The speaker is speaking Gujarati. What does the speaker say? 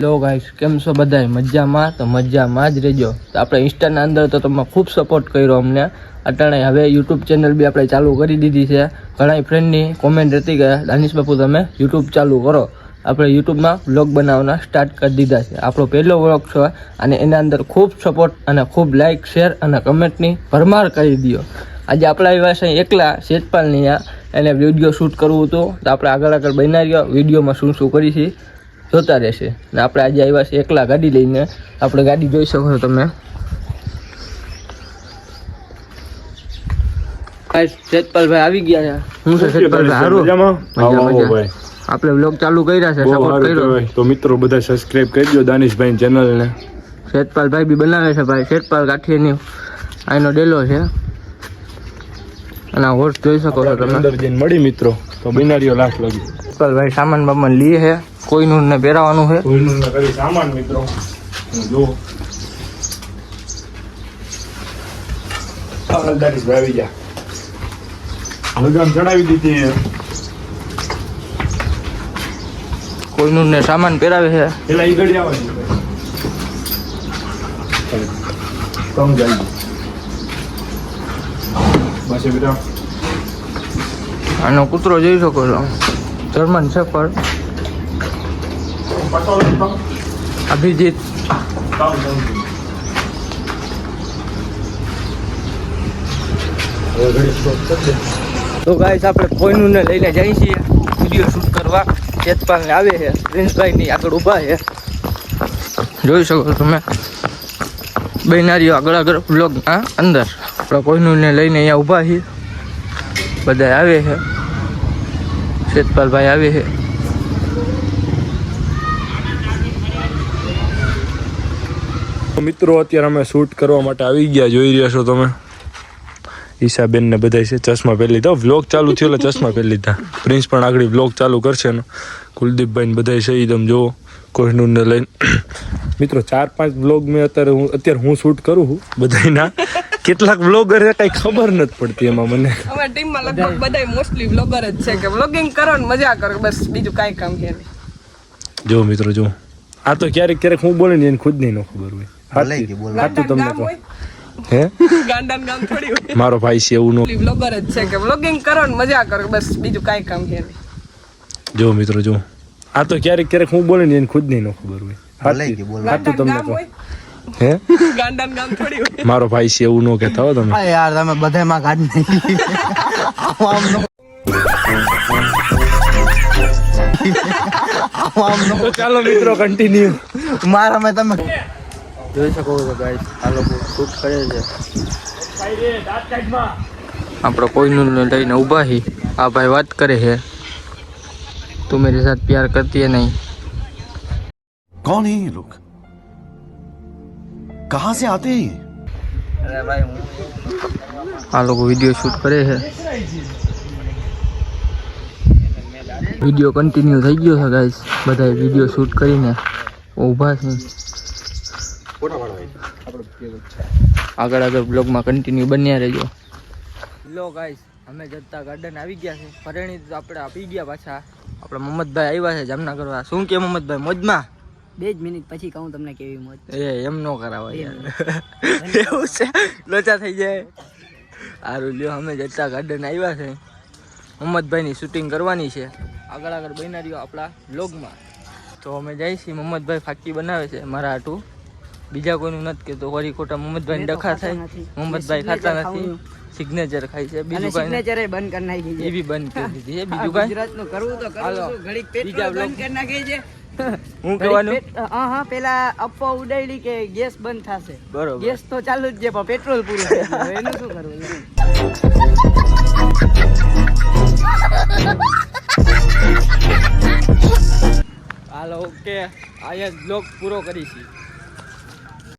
હેલો ગાઈસ, કેમ છો બધાય? મજામાં? તો મજામાં જ રહેજો. તો આપણે ઇન્સ્ટાના અંદર તો તમે ખૂબ સપોર્ટ કર્યો અમને. અટાણે હવે યુટ્યુબ ચેનલ બી આપણે ચાલુ કરી દીધી છે. ઘણા ફ્રેન્ડની કોમેન્ટ હતી કે દાનિશ બાપુ તમે યુટ્યુબ ચાલુ કરો. આપણે યુટ્યુબમાં વ્લોગ બનાવવાના સ્ટાર્ટ કરી દીધા છે. આપણો પહેલો વ્લોગ છે અને એના અંદર ખૂબ સપોર્ટ અને ખૂબ લાઇક, શેર અને કમેન્ટની ભરમાર કરી દો. આજે આપણા એવા છે એકલા શેતપાલની એને વિડીયો શૂટ કરવું હતું, તો આપણે આગળ બના રહ્યો વિડીયોમાં શું કરી છે જોતા રહેશે. ને આપણે આજે આવ્યા છે એકલા ગાડી લઈને. આપણે ગાડી જોઈ શકો છો તમે. શેતપાલભાઈ આવી ગયા છે. હું છે શેતપાલભાઈ? હારું, મજા. આપણે વ્લોગ ચાલુ કર્યા છે, સપોર્ટ કર્યો તો મિત્રો બધા સબસ્ક્રાઇબ કરજો દાનિશભાઈ ચેનલને. શેતપાલભાઈ બી બનાવે છે ભાઈ. શેતપાલ કાઠીની આનો ડેલો છે અને હોર્સ જોઈ શકો છો તમે. અંદર જઈને મળી મિત્રો તો બિનારીઓ લાખ લાગી. શેતપાલભાઈ સામાન બામાન લી છે, કોઈનું ને પહેરાવાનું છે. કોઈનું ને કરી સામાન મિત્રો જો દાનિશભાઈ આવી ગયા. લગામ ચડાવી દીધી. કોઈનું ને સામાન પહેરાવે છે. પેલા ઈ ગડી આવવાની કમ જાય બસ બેટા. આનો કૂતરો જોઈ શકો છો, જર્મન શેફર્ડ અભિજીત. તો ગાઈસ આપણે કોઈનું ને લઈને જઈએ છીએ વિડીયો શૂટ કરવા. શેતપાલ ને આવે છે, પ્રિન્સભાઈ ની આગળ ઊભા છે, જોઈ શકો તમે. બેનારીઓ આગળ બ્લોગ અંદર આપણે કોઈનું ને લઈને અહીંયા ઊભા છીએ. બધા આવે છે, શેતપાલભાઈ આવે છે. મિત્રો અત્યારે અમે શૂટ કરવા માટે આવી ગયા, જોઈ રહ્યા છો તમે. ઈશાબેન ને બધા છે, ચશ્મા પહેરી લીધા. વ્લોગ ચાલુ થયો એટલે ચશ્મા પહેરી લીધા. પ્રિન્સ પણ આગળ વ્લોગ ચાલુ કરશે ને. કુલદીપભાઈ ને બધા છે, એકદમ જો કોહિનૂર ને લઈને. મિત્રો 4-5 વ્લોગ મેં અત્યારે હું શૂટ કરું છું બધાના. કેટલાક વ્લોગર છે કઈ ખબર નથી પડતી એમાં મને. અમારી ટીમમાં લગભગ બધા મોસ્ટલી વ્લોગર જ છે કે વ્લોગિંગ કરો ને મજા કરો, બસ બીજું કાંઈ કામ છે નહીં. જો મિત્રો જો આ તો ક્યારેક હું બોલે ને એને ખુદ નહીં ખબર હોય. સાચું તમને કહું. હે ગાંડાન ગામ થોડી હોય. મારો ભાઈ છે એવું નો વ્લોગર જ છે કે વ્લોગિંગ કરો ને મજા કરો, બસ બીજું કાંઈ કામ છે નહીં. જો મિત્રો જો આ તો ક્યારેક હું બોલે ને એને ખુદ નહીં ખબર હોય. સાચું તમને કહું. હે ગાંડાન ગામ થોડી હોય. મારો ભાઈ છે એવું નો કહેતા હો તમે. યાર તમે બધામાં કાઢી તો ચાલો મિત્રો કન્ટિન્યુ. મારા મેં તમે જોઈ શકો છો ગાઈસ, આ લોકો શૂટ કરે છે. આપણો કોઈનું લઈને ઊભા હી. આ ભાઈ વાત કરે છે, તું मेरे साथ प्यार करती है नहीं. कौन है ये लोग? कहां से आते हैं? આ લોકો વિડીયો શૂટ કરે છે. વિડીયો કન્ટિન્યુ થઈ ગયો છે ગાઈસ. બધા વિડીયો શૂટ કરીને ઊભા છે. આગળ બ્લોગમાં કન્ટિન્યુ બન્યા રહેજો. હેલો ગાઈસ, અમે જતા ગાર્ડન આવી ગયા છે. ફરેણી તો આપણે આપી ગયા પાછા. આપણા મોહમ્મદભાઈ આવ્યા છે જામનગરવા. શું કે મોહમ્મદભાઈ, મોજમાં? 2 મિનિટ પછી કહું તમને કેવી મોજ. એમ નો કરાવાય યાર. એવું છે, લોચા થઈ જાય. સારું લ્યો, અમે જતા ગાર્ડન આવ્યા છે. મોહમ્મદભાઈની શૂટિંગ કરવાની છે. આગળ બના રહ્યો આપણા વ્લોગમાં. તો અમે જઈએ છીએ. મોહમ્મદભાઈ ફાકી બનાવે છે મારા હાટું, બીજા કોઈનું નથી કહેતો. વળી ખોટા મોહમ્મદભાઈ ડખા થાય. મોહમ્મદભાઈ ખાતા નથી, સિગ્નેચર ખાય છે. બીજું કઈ સિગ્નેચર બંધ કરી નાખી છે, એ બી બંધ કરી દીધી છે. બીજું કઈ ગુજરાતનું કરવું તો કરું છું. ઘડીક પેટ્રોલ બંધ કરી નાખી છે. હું કહેવાનું હા પેલા અફવા ઉડાડી કે ગેસ બંધ થશે. બરોબર, ગેસ તો ચાલુ જ છે પણ પેટ્રોલ પૂરું થઈ ગયું. એનું શું કરવું? હાલો ઓકે, અહીંયા બ્લોગ પૂરો કરીશું.